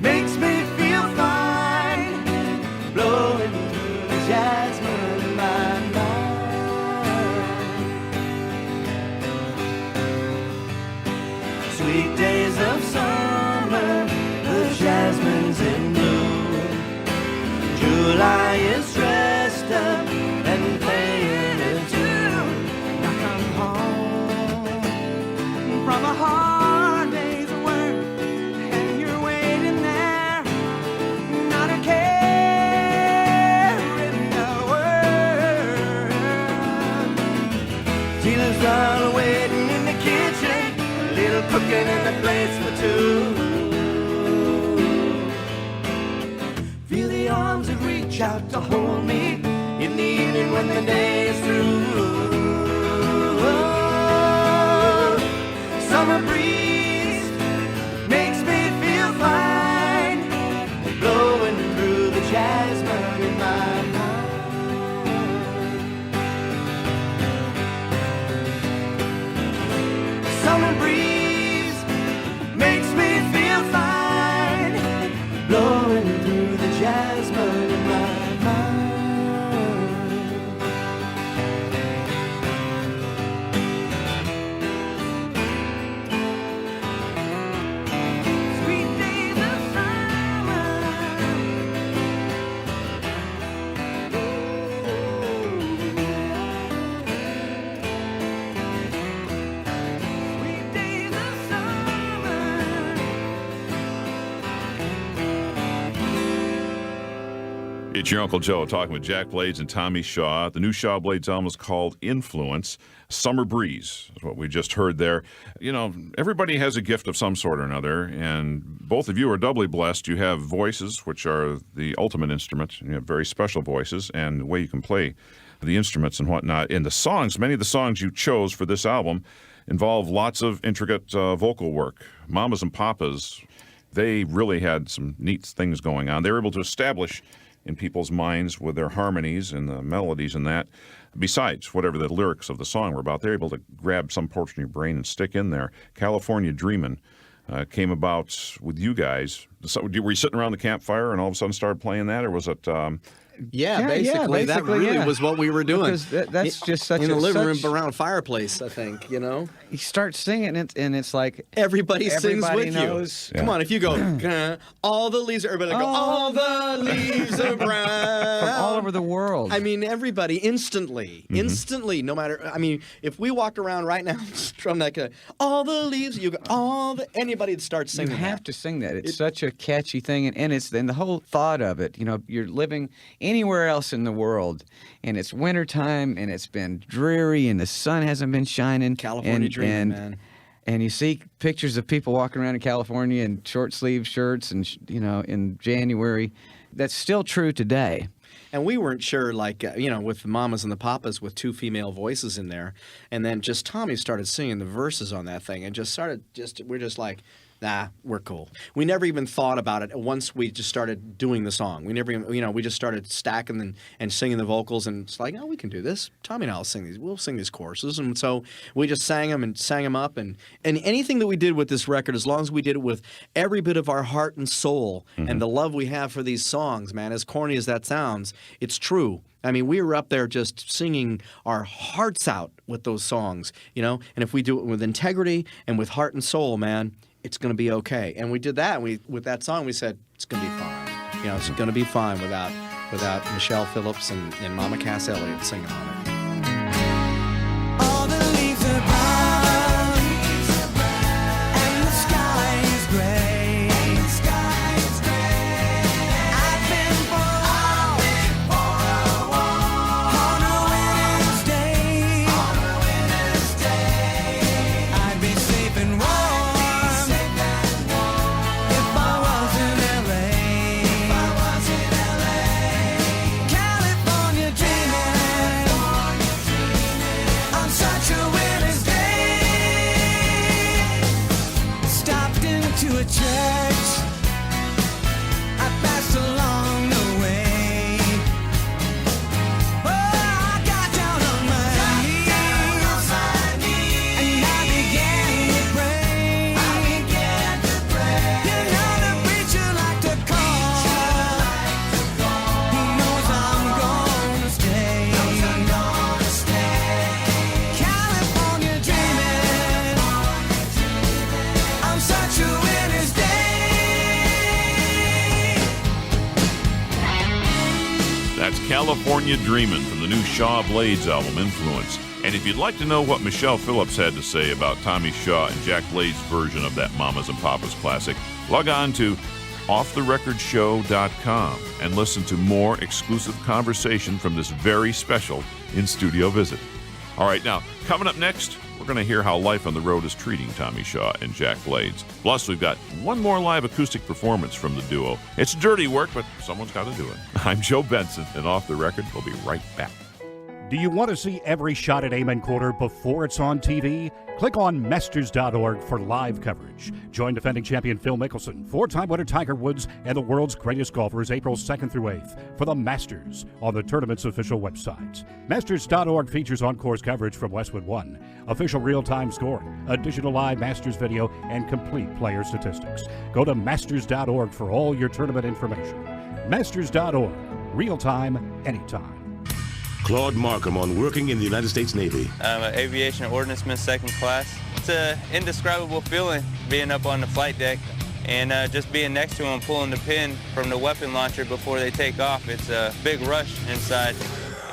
Speaker 3: makes me feel fine, blowing through the jasmine in my mind. Sweet days of summer, the jasmine's in bloom. July is dressed up and playing a tune. I come home from a hard day's work, and you're waiting there, not a care in the world. Tina's done waiting in the kitchen, a little cooking in the plates for two. Feel the arms that reach out to hold me in the evening when the day is through. Summer breeze makes me feel fine, blowing through the jasmine in my mind. Summer breeze makes me feel fine, blowing through the jasmine in my mind. Sweet days of summer, sweet days of summer.
Speaker 1: It's your Uncle Joe talking with Jack Blades and Tommy Shaw. The new Shaw Blades album is called Influence. Summer Breeze is what we just heard there. You know, everybody has a gift of some sort or another, and both of you are doubly blessed. You have voices, which are the ultimate instrument. You have very special voices, and the way you can play the instruments and whatnot. And the songs, many of the songs you chose for this album involve lots of intricate vocal work. Mamas and Papas, they really had some neat things going on. They were able to establish in people's minds with their harmonies and the melodies and that. Besides whatever the lyrics of the song were about, they're able to grab some portion of your brain and stick in there. California Dreamin' came about with you guys. So were you sitting around the campfire and all of a sudden started playing that, or was it?
Speaker 2: Basically, that really was what we were doing.
Speaker 4: Because that's just such
Speaker 2: in the
Speaker 4: a
Speaker 2: living
Speaker 4: such-
Speaker 2: room around a fireplace. I think
Speaker 4: You start singing it, and it's like
Speaker 2: everybody sings with
Speaker 4: knows.
Speaker 2: you. Come on, if you go, all the leaves, everybody go, all the leaves are brown.
Speaker 4: From all over the world.
Speaker 2: I mean, everybody instantly, no matter. I mean, if we walked around right now from that, all the leaves, you go, anybody would start singing.
Speaker 4: You have to sing that. It's such a catchy thing, and the whole thought of it. You're living anywhere else in the world, and it's wintertime, and it's been dreary, and the sun hasn't been shining.
Speaker 2: California dreaming, man.
Speaker 4: And you see pictures of people walking around in California in short sleeve shirts, and in January. That's still true today.
Speaker 2: And we weren't sure, with the mamas and the papas with two female voices in there. And then just Tommy started singing the verses on that thing and we're just like, nah, we're cool. We never even thought about it once we just started doing the song. We never even, we just started stacking and singing the vocals, and it's like, oh, we can do this. Tommy and I will sing these. We'll sing these choruses. And so we just sang them up. And anything that we did with this record, as long as we did it with every bit of our heart and soul and the love we have for these songs, man, as corny as that sounds, it's true. I mean, we were up there just singing our hearts out with those songs, and if we do it with integrity and with heart and soul, man, it's going to be okay. And we did that. With that song, we said, it's going to be fine. It's going to be fine without Michelle Phillips and Mama Cass Elliot singing on it.
Speaker 3: All the leaves are brown, and the sky is gray. I've been for a walk on a winter's day. I'd be safe and warm. To a church I passed along the way. Oh, I got down on my knees and I began to pray. The preacher liked to call. He knows I'm gonna stay. California dreaming. I'm such a
Speaker 1: That's California Dreamin' from the new Shaw Blades album, Influence. And if you'd like to know what Michelle Phillips had to say about Tommy Shaw and Jack Blades' version of that Mamas and Papas classic, log on to offtherecordshow.com and listen to more exclusive conversation from this very special in-studio visit. All right, now, coming up next, we're going to hear how life on the road is treating Tommy Shaw and Jack Blades. Plus, we've got one more live acoustic performance from the duo. It's dirty work, but someone's got to do it. I'm Joe Benson, and Off the Record, we'll be right back.
Speaker 20: Do you want to see every shot at Amen Quarter before it's on TV? Click on Masters.org for live coverage. Join defending champion Phil Mickelson, four-time winner Tiger Woods, and the world's greatest golfers April 2nd through 8th for the Masters on the tournament's official website. Masters.org features on-course coverage from Westwood One, official real-time scoring, additional live Masters video, and complete player statistics. Go to Masters.org for all your tournament information. Masters.org. Real-time, anytime.
Speaker 21: Claude Markham on working in the United States Navy.
Speaker 22: I'm an aviation ordnanceman, second class. It's an indescribable feeling being up on the flight deck and just being next to them, pulling the pin from the weapon launcher before they take off. It's a big rush inside,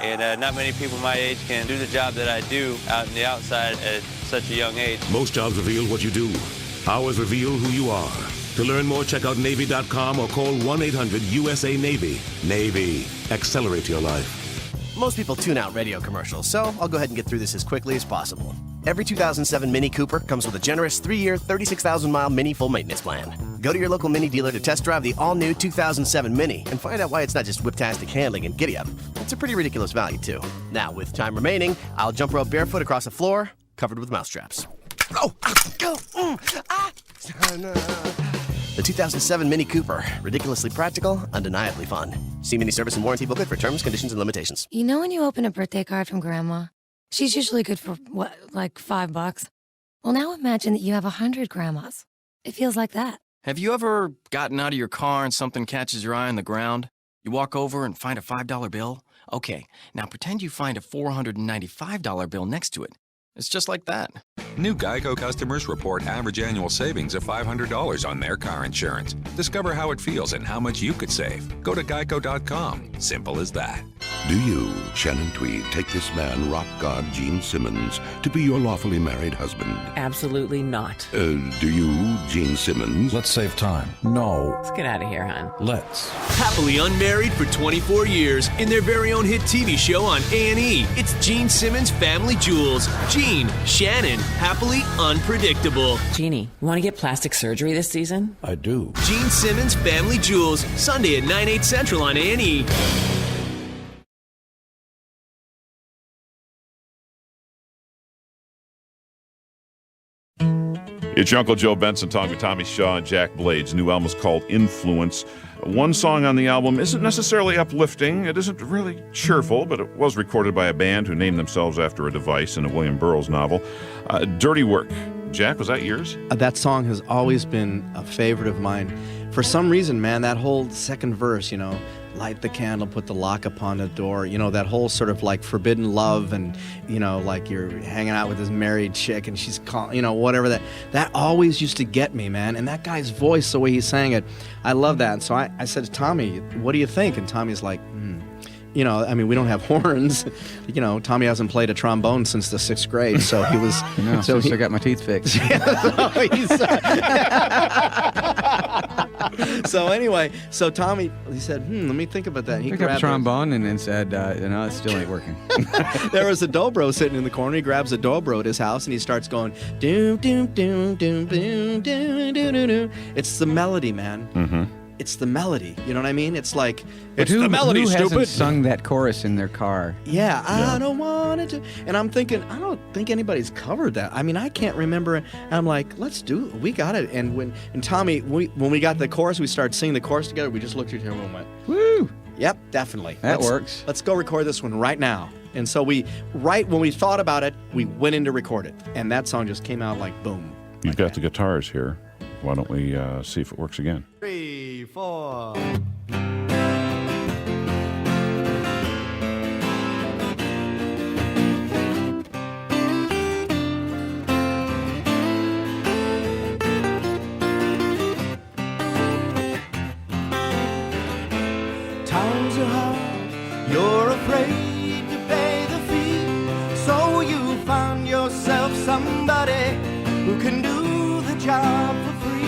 Speaker 22: and not many people my age can do the job that I do out in the outside at such a young age.
Speaker 21: Most jobs reveal what you do. Ours reveal who you are. To learn more, check out Navy.com or call 1-800-USA-NAVY. Navy. Accelerate your life.
Speaker 9: Most people tune out radio commercials, so I'll go ahead and get through this as quickly as possible. Every 2007 Mini Cooper comes with a generous 3-year, 36,000-mile Mini full maintenance plan. Go to your local Mini dealer to test drive the all-new 2007 Mini and find out why it's not just whiptastic handling and giddy-up. It's a pretty ridiculous value, too. Now, with time remaining, I'll jump rope barefoot across the floor, covered with mousetraps. Oh! Go! The 2007 Mini Cooper. Ridiculously practical, undeniably fun. See Mini Service and Warranty booklet for terms, conditions, and limitations.
Speaker 10: You know when you open a birthday card from Grandma? She's usually good for, what, like $5? Well, now imagine that you have 100 grandmas. It feels like that.
Speaker 11: Have you ever gotten out of your car and something catches your eye on the ground? You walk over and find a $5 bill? Okay, now pretend you find a $495 bill next to it. It's just like that.
Speaker 12: New Geico customers report average annual savings of $500 on their car insurance. Discover how it feels and how much you could save. Go to geico.com. Simple as that.
Speaker 5: Do you, Shannon Tweed, take this man, rock god Gene Simmons, to be your lawfully married husband?
Speaker 6: Absolutely not.
Speaker 5: Do you, Gene Simmons?
Speaker 18: Let's save time. No.
Speaker 6: Let's get out of here, hon.
Speaker 18: Let's.
Speaker 8: Happily unmarried for 24 years in their very own hit TV show on A&E. It's Gene Simmons' Family Jewels. Gene, Shannon, happily unpredictable.
Speaker 6: Jeannie, want to get plastic surgery this season?
Speaker 18: I do.
Speaker 8: Gene Simmons' Family Jewels, Sunday at 9/8 Central on A&E.
Speaker 1: It's your Uncle Joe Benson talking with Tommy Shaw and Jack Blades. New album is called Influence. One song on the album isn't necessarily uplifting. It isn't really cheerful, but it was recorded by a band who named themselves after a device in a William Burroughs novel. Dirty Work. Jack, was that yours?
Speaker 2: That song has always been a favorite of mine. For some reason, man, that whole second verse, light the candle, put the lock upon the door, that whole sort of like forbidden love and, like you're hanging out with this married chick and she's calling, whatever that always used to get me, man. And that guy's voice, the way he sang it, I love that. And so I said to Tommy, what do you think? And Tommy's like, we don't have horns. Tommy hasn't played a trombone since the 6th grade, so he was.
Speaker 4: Since I got my teeth fixed.
Speaker 2: So anyway, Tommy, he said, let me think about that. He
Speaker 4: picked up a trombone and then said, no, it still ain't working.
Speaker 2: There was a dobro sitting in the corner. He grabs a dobro at his house and he starts going, doom, doom, doom, doom, doom, doom, doom, doom. It's the melody, man.
Speaker 1: Mm-hmm.
Speaker 2: It's the melody. You know what I mean? It's like,
Speaker 4: but
Speaker 2: it's the melody,
Speaker 4: who
Speaker 2: stupid.
Speaker 4: hasn't sung that chorus in their car?
Speaker 2: Yeah, I don't want it to. And I'm thinking, I don't think anybody's covered that. I mean, I can't remember. And I'm like, let's do it. We got it. And Tommy, when we got the chorus, we started singing the chorus together. We just looked at each other and went, woo. Yep, definitely.
Speaker 4: That works.
Speaker 2: Let's go record this one right now. And so right when we thought about it, we went in to record it. And that song just came out like boom.
Speaker 1: You've got the guitars here. Why don't we see if it works again?
Speaker 3: 3, 4. Times are hard, you're afraid to pay the fee, so you found yourself somebody who can do the job for free.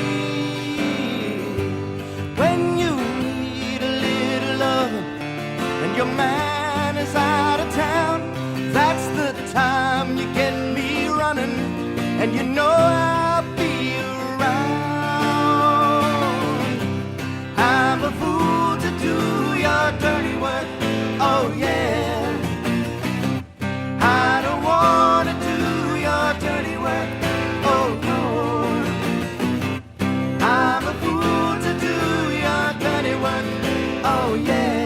Speaker 3: When you need a little loving and your man is out of town, that's the time you get me running, and you know I'll be around. I'm a fool to do your dirty work, oh yeah. I don't want to do your dirty work, oh no. I'm a fool to do your dirty work, oh yeah.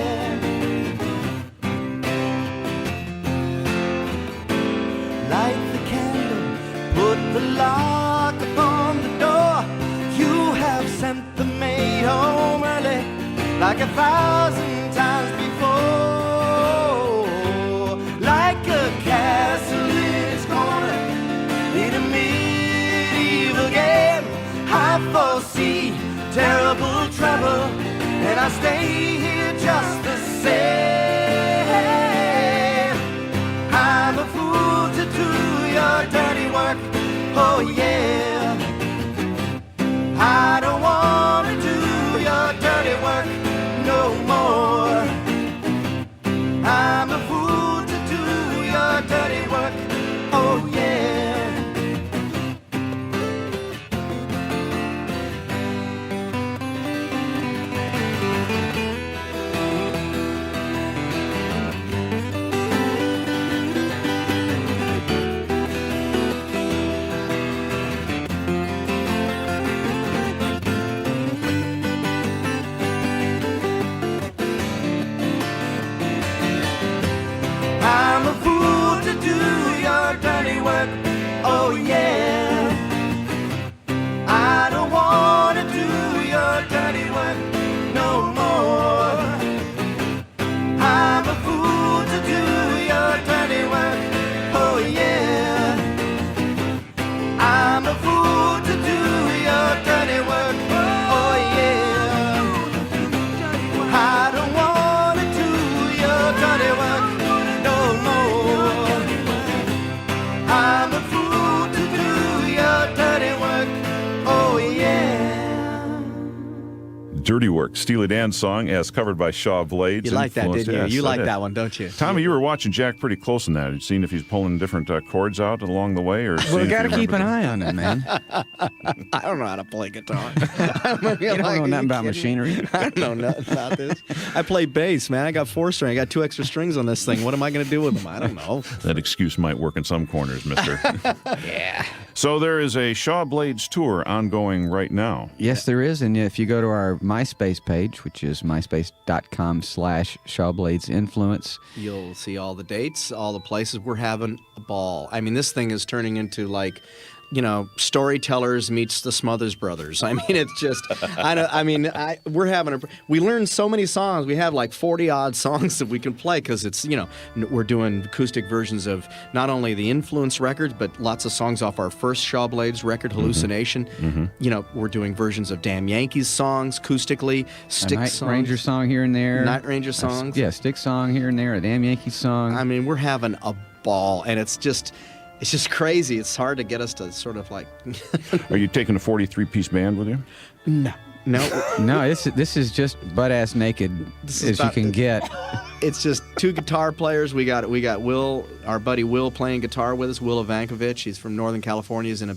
Speaker 3: Light the candle, put the lock upon the door. You have sent the maid home early, like 1,000 times before. Like a castle in its corner, in a medieval game, I foresee terrible trouble, and I stay here just the same. I'm a fool to do your dirty work, oh yeah. I don't want to do your dirty work no more. I'm a fool to do your dirty work, oh yeah.
Speaker 1: Dirty Work, Steely Dan song as covered by Shaw Blades.
Speaker 2: You like that, didn't you?
Speaker 1: Yes,
Speaker 2: You
Speaker 1: I
Speaker 2: like
Speaker 1: did.
Speaker 2: that one, don't you?
Speaker 1: Tommy, you were watching Jack pretty close in that. Had you seen if he's pulling different chords out along the way?
Speaker 4: Well, we got to keep an eye on him, man.
Speaker 2: I don't know how to play guitar.
Speaker 4: You don't know nothing about machinery.
Speaker 2: I don't know nothing about this. I play bass, man. I got 4-string. I got 2 extra strings on this thing. What am I going to do with them? I don't know.
Speaker 1: That excuse might work in some corners, mister.
Speaker 2: Yeah.
Speaker 1: So there is a Shaw Blades tour ongoing right now.
Speaker 4: Yes, there is. And if you go to our MySpace page, which is myspace.com/ShawBladesInfluence,
Speaker 2: You'll see all the dates, all the places. We're having a ball. I mean, this thing is turning into like, Storytellers meets the Smothers Brothers. I mean, it's just, we're having we learned so many songs. We have like 40 odd songs that we can play because it's, we're doing acoustic versions of not only the Influence records, but lots of songs off our first Shaw Blades record, Hallucination.
Speaker 1: Mm-hmm.
Speaker 2: We're doing versions of Damn Yankees songs acoustically, Stick
Speaker 4: a Night
Speaker 2: songs.
Speaker 4: Ranger song here and there.
Speaker 2: Night Ranger songs.
Speaker 4: Stick song here and there, a Damn Yankee song.
Speaker 2: I mean, we're having a ball, and it's just crazy. It's hard to get us to sort of like.
Speaker 1: Are you taking a 43-piece band with you?
Speaker 2: No.
Speaker 4: No, this is just butt-ass naked as you can get.
Speaker 2: It's just 2 guitar players. We got Will, our buddy Will, playing guitar with us. Will Ivankovich. He's from Northern California. He's in an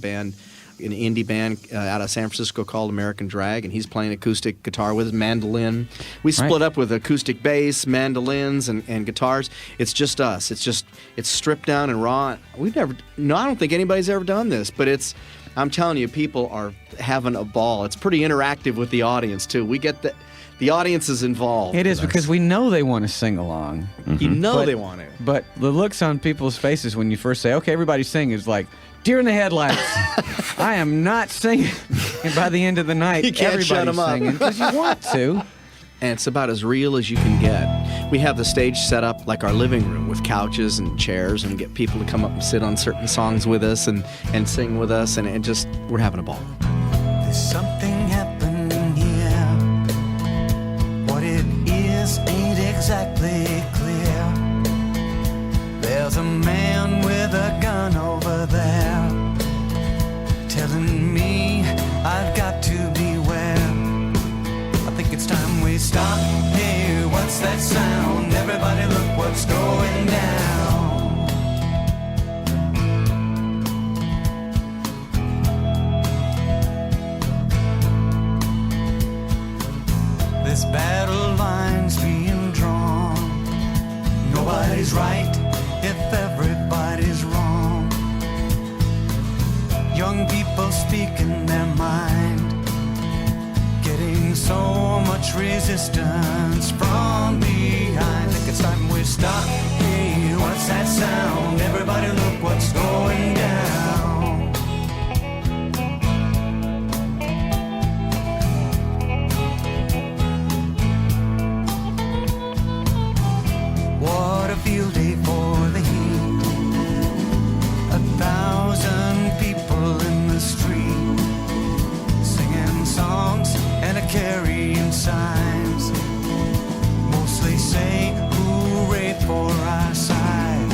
Speaker 2: indie band out of San Francisco called American Drag, and he's playing acoustic guitar with us, mandolin. We split up with acoustic bass, mandolins, and guitars. It's just us. It's stripped down and raw. I don't think anybody's ever done this, but I'm telling you, people are having a ball. It's pretty interactive with the audience, too. We get the audience is involved.
Speaker 4: It is because we know they want to sing along.
Speaker 2: Mm-hmm. They want to.
Speaker 4: But the looks on people's faces when you first say, okay, everybody sing, is like, deer in the headlights. I am not singing. And by the end of the night,
Speaker 2: you can't shut
Speaker 4: everybody's
Speaker 2: them up.
Speaker 4: singing because you want to.
Speaker 2: And it's about as real as you can get. We have the stage set up like our living room with couches and chairs and get people to come up and sit on certain songs with us and sing with us, and we're having a ball.
Speaker 3: There's something happening here. What it is ain't exactly clear. There's a man with a gun over there telling me I've got to beware. I think it's time we stop. Hey, what's that sound? Everybody look what's going down. This battle line's being drawn. Nobody's right if everybody's wrong. Young people speaking their mind, getting so much resistance from behind. I think it's time we stop. Hey, what's that sound? Everybody look what's going down. What a field day for the heat. 1,000 people in the street, singing songs and carrying signs. Mostly say hooray for our side. I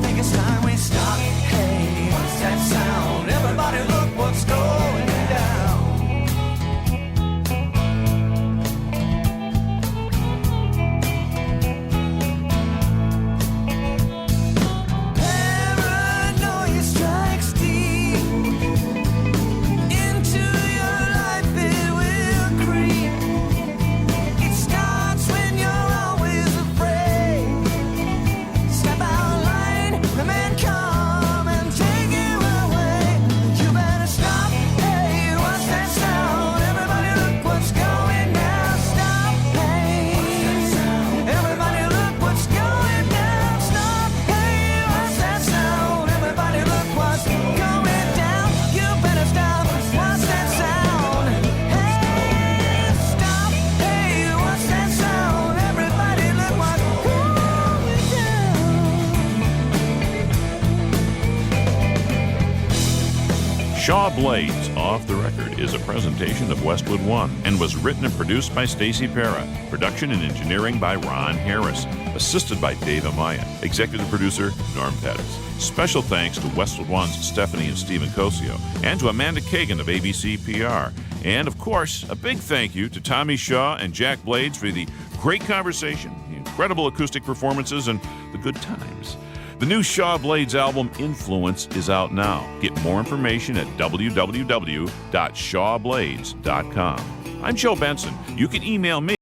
Speaker 3: think it's time we stop. Hey, what's that sound? Everybody look what's going down. Paranoia strikes deep into your life, it will creep. It starts when you're always afraid. Step out of line, the man come and take you away. You better stop. Hey, what's that sound? Everybody look what's going down. Stop. Hey, everybody look what's going down. Stop. Hey, what's that sound? Everybody look what's going down. You better stop. What's that sound? Hey, stop. Hey, what's that sound? Everybody look what's going down.
Speaker 1: Shaw Blades Off the Record is a presentation of Westwood One and was written and produced by Stacy Para. Production and engineering by Ron Harris. Assisted by Dave Amaya. Executive producer Norm Pettis. Special thanks to Westwood One's Stephanie and Stephen Cosio and to Amanda Kagan of ABC PR. And, of course, a big thank you to Tommy Shaw and Jack Blades for the great conversation, the incredible acoustic performances, and the good times. The new Shaw Blades album, Influence, is out now. Get more information at www.shawblades.com. I'm Joe Benson. You can email me